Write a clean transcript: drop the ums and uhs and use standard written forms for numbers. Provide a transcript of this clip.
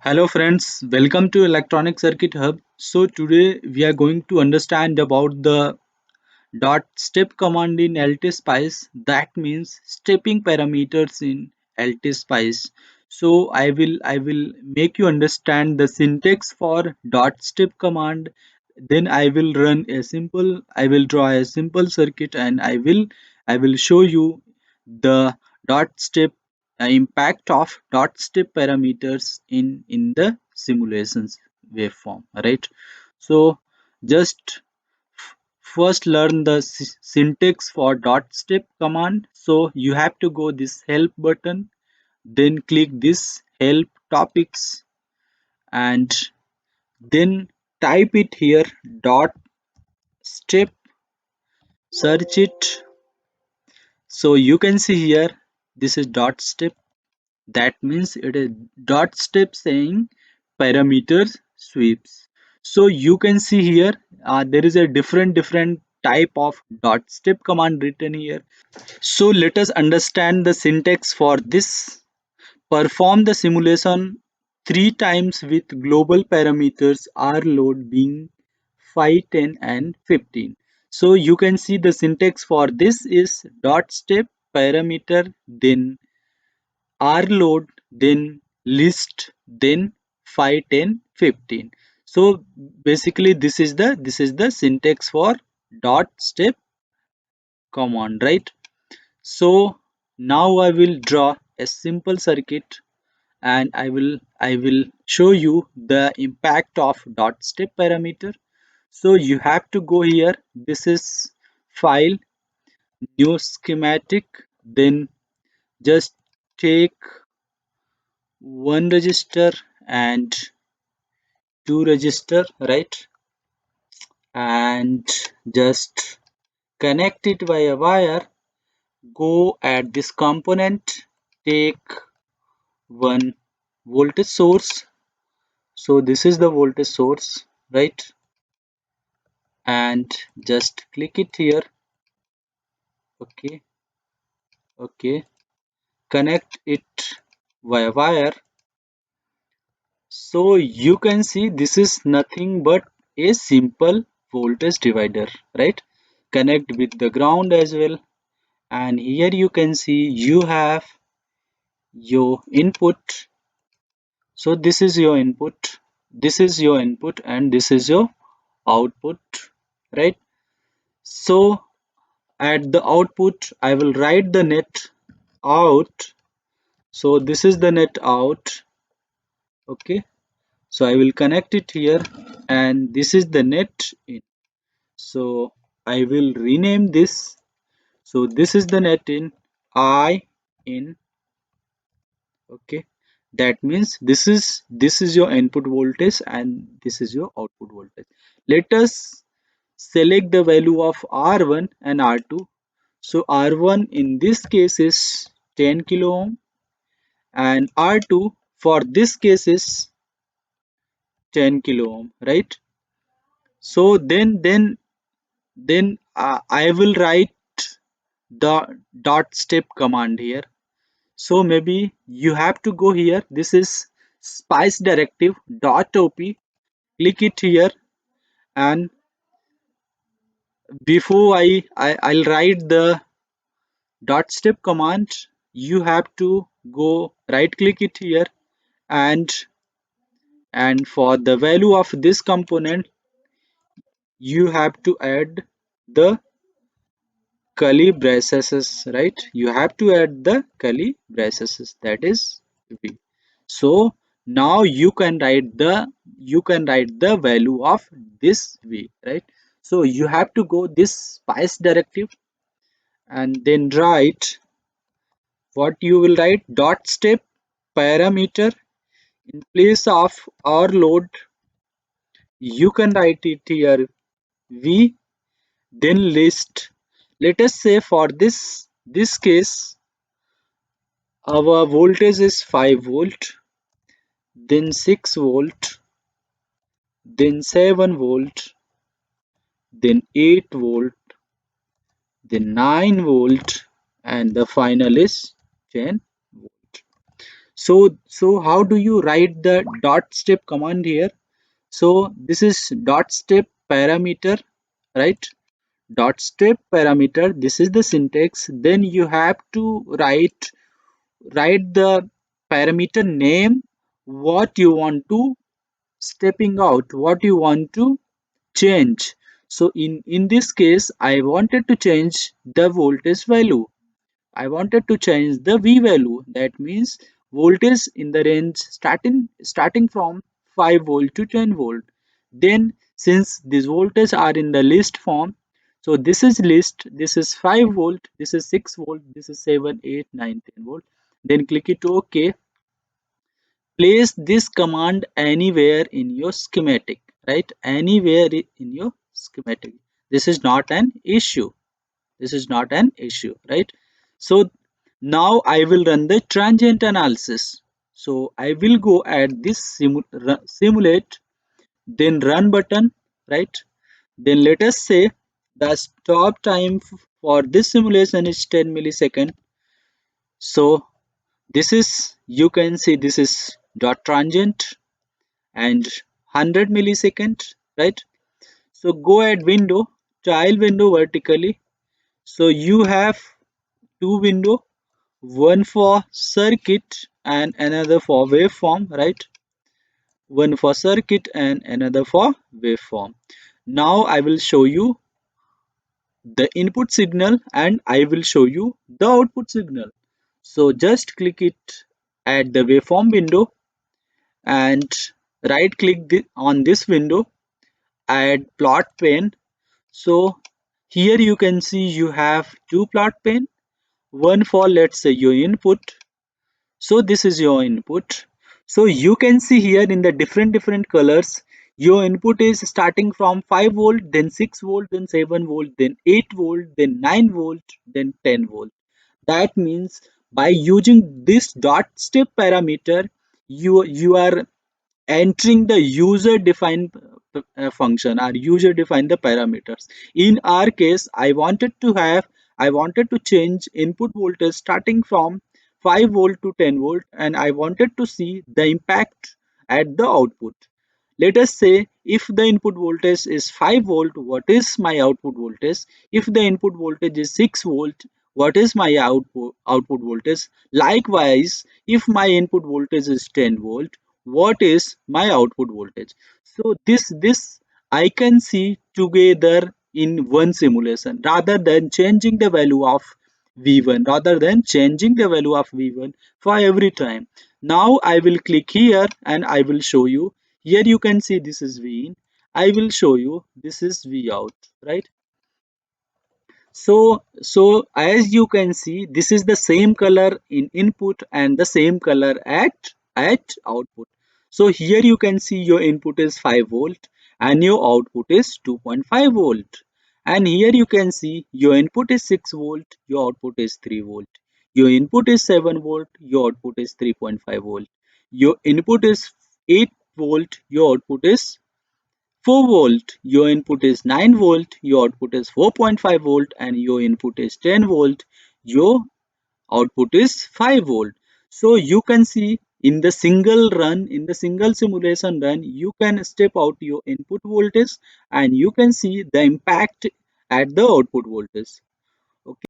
Hello friends, welcome to Electronic Circuit Hub. So today we are going to understand about the dot step command in LTspice. That means stepping parameters in LTspice. So I will make you understand the syntax for dot step command. Then I will draw a simple circuit and I will show you the dot step impact of dot step parameters in the simulations waveform, right? So just first learn the syntax for dot step command. So you have to go this help button, then click this help topics, and then type it here dot step, search it. So you can see here this is dot step. That means it is dot step saying parameters sweeps. So you can see here there is a different type of dot step command written here. So let us understand the syntax for this. Perform the simulation three times with global parameters R load being 5, 10 and 15. So you can see the syntax for this is dot step parameter, then R load, then list, then 5, 10, 15. So basically this is the syntax for dot step command, right? So now I will draw a simple circuit and I will show you the impact of dot step parameter. So you have to go here. This is file, new schematic, then just take one register and two register, right? And just connect it via wire. Go at this component, take one voltage source. So this is the voltage source, right? And just click it here. Okay, okay. Connect it via wire. So you can see this is nothing but a simple voltage divider, right? Connect with the ground as well. And here you can see you have your input. So this is your input, this is your input, and this is your output, right? So at the output I will write the net out. So this is the net out. Okay, so I will connect it here, and this is the net in. So I will rename this. So this is the net in, I in. Okay, that means this is your input voltage and this is your output voltage. Let us select the value of R1 and R2. So R1 in this case is 10 kilo ohm and R2 for this case is 10 kilo ohm, right? So then I will write the dot step command here. So maybe you have to go here. This is spice directive dot op. Click it here, and before I'll write the dot step command, you have to go right click it here, and for the value of this component you have to add the curly braces, right? You have to add the curly braces, that is v. So now you can write the value of this v, right? So you have to go this spice directive and then write what you will write dot step parameter. In place of our load you can write it here v, then list. Let us say for this case our voltage is 5 volt, then 6 volt, then 7 volt, then 8 volt, then 9 volt, and the final is 10 volt. So how do you write the dot step command here? So this is dot step parameter, right? Dot step parameter, this is the syntax. Then you have to write the parameter name, what you want to stepping out, what you want to change. So in this case I wanted to change the voltage value. I wanted to change the V value. That means voltage in the range starting from 5 volt to 10 volt. Then since these voltages are in the list form, so this is list, this is 5 volt, this is 6 volt, this is 7, 8, 9, 10 volt. Then click it OK. Place this command anywhere in your schematic, right? Anywhere in your schematic. This is not an issue. This is not an issue, right? So now I will run the transient analysis. So I will go at this simulate, then run button, right? Then let us say the stop time for this simulation is 10 millisecond. So this is, you can see this is dot transient and 100 millisecond, right? So go at window, trial window vertically. So you have two window, one for circuit and another for waveform, right? One for circuit and another for waveform. Now I will show you the input signal and I will show you the output signal. So just click it at the waveform window and right click on this window, add plot pane. So here you can see you have two plot pane, one for let's say your input. So this is your input. So you can see here in the different colors, your input is starting from 5 volt, then 6 volt, then 7 volt, then 8 volt, then 9 volt, then 10 volt. That means by using this dot step parameter, you are entering the user defined function or user define the parameters. In our case I wanted to change input voltage starting from 5 volt to 10 volt and I wanted to see the impact at the output. Let us say if the input voltage is 5 volt, what is my output voltage? If the input voltage is 6 volt, what is my output voltage? Likewise, if my input voltage is 10 volt, what is my output voltage? So this I can see together in one simulation rather than changing the value of V1, rather than changing the value of V1 for every time. Now I will click here and I will show you. Here you can see this is V in. I will show you this is V out, right? So as you can see, this is the same color in input and the same color at output. So here you can see your input is 5 volt and your output is 2.5 volt. And here you can see your input is 6 volt, your output is 3 volt. Your input is 7 volt, your output is 3.5 volt. Your input is 8 volt, your output is 4 volt, your input is 9 volt, your output is 4.5 volt, and your input is 10 volt, your output is 5 volt. So you can see in the single run, in the single simulation run, you can step out your input voltage and you can see the impact at the output voltage. Okay.